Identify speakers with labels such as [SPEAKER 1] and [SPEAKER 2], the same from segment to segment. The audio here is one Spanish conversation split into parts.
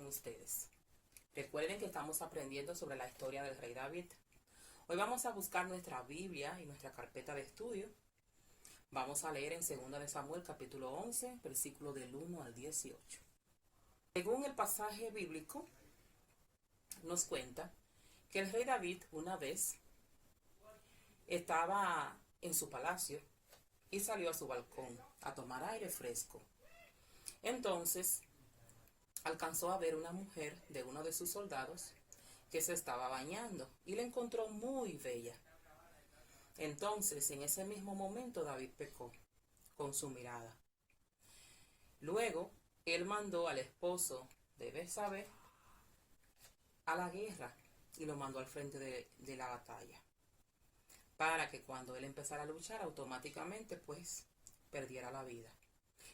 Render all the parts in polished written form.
[SPEAKER 1] con ustedes. Recuerden que estamos aprendiendo sobre la historia del rey David. Hoy vamos a buscar nuestra Biblia y nuestra carpeta de estudio. Vamos a leer en 2 de Samuel capítulo 11, versículo del 1 al 18. Según el pasaje bíblico, nos cuenta que el rey David una vez estaba en su palacio y salió a su balcón a tomar aire fresco. Entonces alcanzó a ver una mujer de uno de sus soldados que se estaba bañando y la encontró muy bella. Entonces, en ese mismo momento, David pecó con su mirada. Luego, él mandó al esposo de Betsabé a la guerra y lo mandó al frente de la batalla, para que cuando él empezara a luchar, automáticamente, pues, perdiera la vida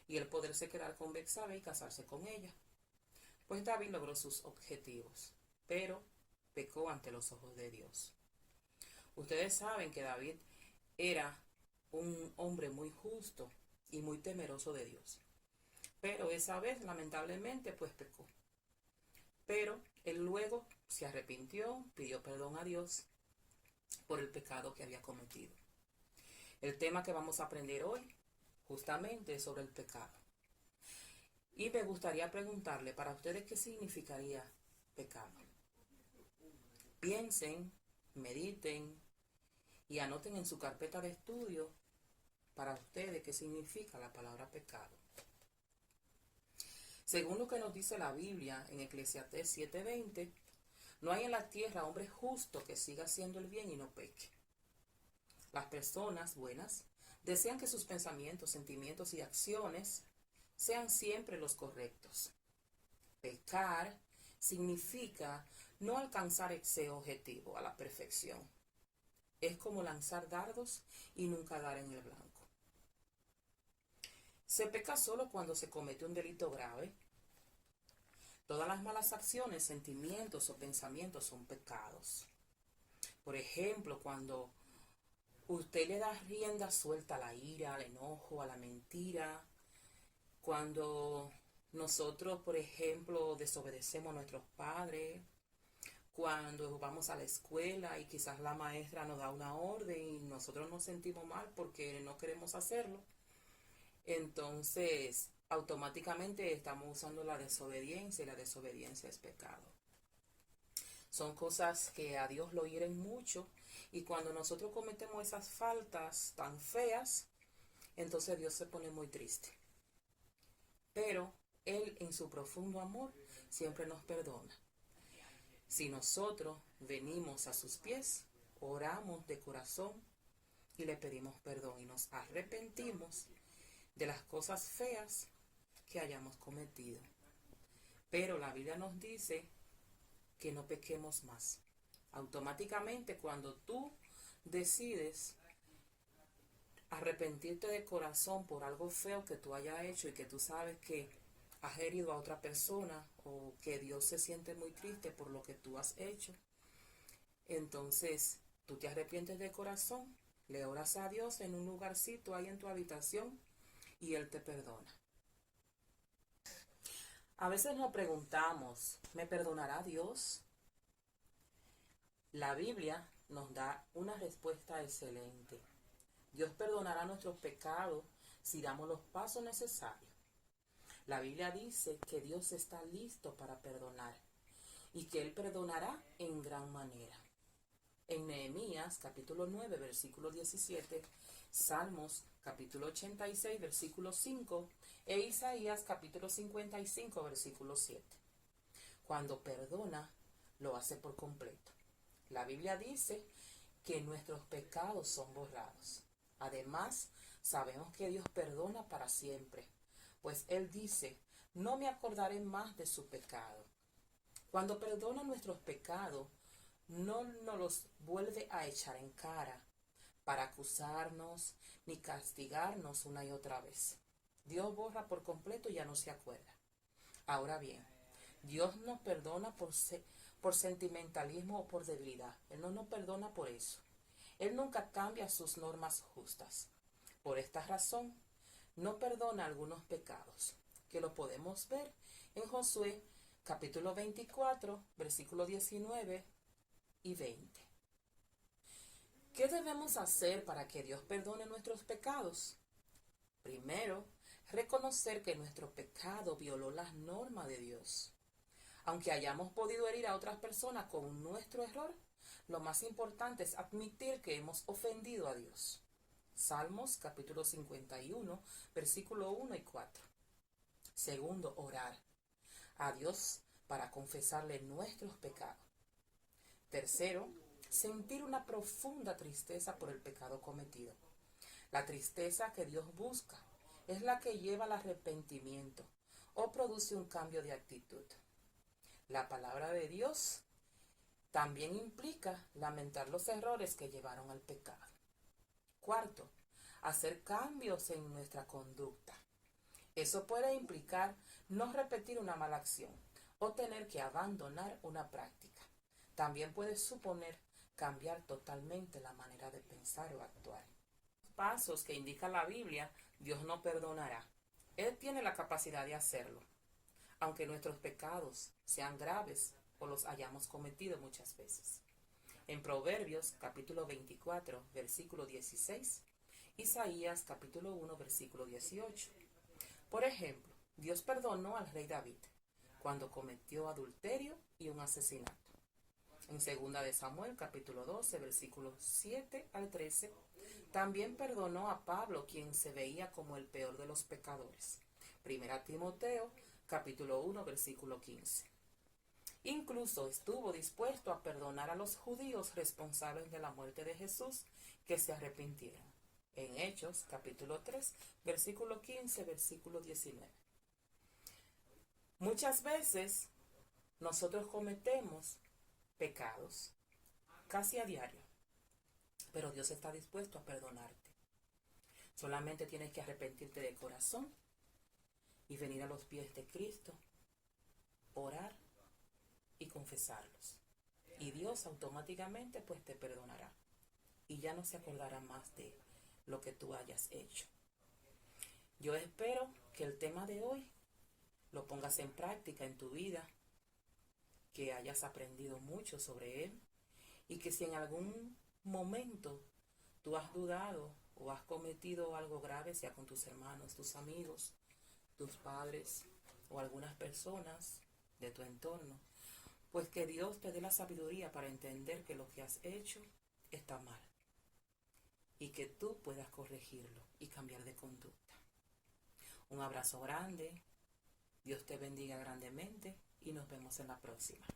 [SPEAKER 1] y él poderse quedar con Betsabé y casarse con ella. Pues David logró sus objetivos, pero pecó ante los ojos de Dios. Ustedes saben que David era un hombre muy justo y muy temeroso de Dios. Pero esa vez, lamentablemente, pues pecó. Pero él luego se arrepintió, pidió perdón a Dios por el pecado que había cometido. El tema que vamos a aprender hoy, justamente, es sobre el pecado. Y me gustaría preguntarle para ustedes qué significaría pecado. Piensen, mediten y anoten en su carpeta de estudio para ustedes qué significa la palabra pecado. Según lo que nos dice la Biblia en Eclesiastés 7:20, no hay en la tierra hombre justo que siga haciendo el bien y no peque. Las personas buenas desean que sus pensamientos, sentimientos y acciones sean siempre los correctos. Pecar significa no alcanzar ese objetivo a la perfección. Es como lanzar dardos y nunca dar en el blanco. Se peca solo cuando se comete un delito grave. Todas las malas acciones, sentimientos o pensamientos son pecados. Por ejemplo, cuando usted le da rienda suelta a la ira, al enojo, a la mentira, cuando nosotros, por ejemplo, desobedecemos a nuestros padres, cuando vamos a la escuela y quizás la maestra nos da una orden y nosotros nos sentimos mal porque no queremos hacerlo, entonces automáticamente estamos usando la desobediencia y la desobediencia es pecado. Son cosas que a Dios lo hieren mucho y cuando nosotros cometemos esas faltas tan feas, entonces Dios se pone muy triste. Pero Él en su profundo amor siempre nos perdona. Si nosotros venimos a sus pies, oramos de corazón y le pedimos perdón y nos arrepentimos de las cosas feas que hayamos cometido. Pero la Biblia nos dice que no pequemos más. Automáticamente cuando tú decides arrepentirte de corazón por algo feo que tú hayas hecho y que tú sabes que has herido a otra persona o que Dios se siente muy triste por lo que tú has hecho, entonces tú te arrepientes de corazón, le oras a Dios en un lugarcito ahí en tu habitación y Él te perdona. A veces nos preguntamos, ¿me perdonará Dios? La Biblia nos da una respuesta excelente. Dios perdonará nuestros pecados si damos los pasos necesarios. La Biblia dice que Dios está listo para perdonar y que Él perdonará en gran manera. En Nehemías capítulo 9 versículo 17, Salmos capítulo 86 versículo 5 e Isaías capítulo 55 versículo 7. Cuando perdona, lo hace por completo. La Biblia dice que nuestros pecados son borrados. Además, sabemos que Dios perdona para siempre, pues Él dice, no me acordaré más de su pecado. Cuando perdona nuestros pecados, no nos los vuelve a echar en cara para acusarnos ni castigarnos una y otra vez. Dios borra por completo y ya no se acuerda. Ahora bien, Dios nos perdona por sentimentalismo o por debilidad. Él no nos perdona por eso. Él nunca cambia sus normas justas. Por esta razón, no perdona algunos pecados, que lo podemos ver en Josué capítulo 24, versículos 19 y 20. ¿Qué debemos hacer para que Dios perdone nuestros pecados? Primero, reconocer que nuestro pecado violó las normas de Dios. Aunque hayamos podido herir a otras personas con nuestro error, lo más importante es admitir que hemos ofendido a Dios. Salmos capítulo 51, versículo 1 y 4. Segundo, orar a Dios para confesarle nuestros pecados. Tercero, sentir una profunda tristeza por el pecado cometido. La tristeza que Dios busca es la que lleva al arrepentimiento o produce un cambio de actitud. La palabra de Dios también implica lamentar los errores que llevaron al pecado. Cuarto, hacer cambios en nuestra conducta. Eso puede implicar no repetir una mala acción o tener que abandonar una práctica. También puede suponer cambiar totalmente la manera de pensar o actuar. Pasos que indica la Biblia, Dios no perdonará. Él tiene la capacidad de hacerlo, aunque nuestros pecados sean graves o los hayamos cometido muchas veces. En Proverbios capítulo 24, versículo 16, Isaías capítulo 1, versículo 18. Por ejemplo, Dios perdonó al rey David cuando cometió adulterio y un asesinato. En 2 de Samuel capítulo 12, versículos 7 al 13, también perdonó a Pablo, quien se veía como el peor de los pecadores. 1 Timoteo capítulo 1, versículo 15. Incluso estuvo dispuesto a perdonar a los judíos responsables de la muerte de Jesús que se arrepintieron. En Hechos capítulo 3, versículo 15, versículo 19. Muchas veces nosotros cometemos pecados casi a diario, pero Dios está dispuesto a perdonarte. Solamente tienes que arrepentirte de corazón y venir a los pies de Cristo, orar y confesarlos. Y Dios automáticamente pues te perdonará y ya no se acordará más de lo que tú hayas hecho. Yo espero que el tema de hoy lo pongas en práctica en tu vida, que hayas aprendido mucho sobre él y que si en algún momento tú has dudado o has cometido algo grave, sea con tus hermanos, tus amigos, tus padres o algunas personas de tu entorno, pues que Dios te dé la sabiduría para entender que lo que has hecho está mal y que tú puedas corregirlo y cambiar de conducta. Un abrazo grande, Dios te bendiga grandemente y nos vemos en la próxima.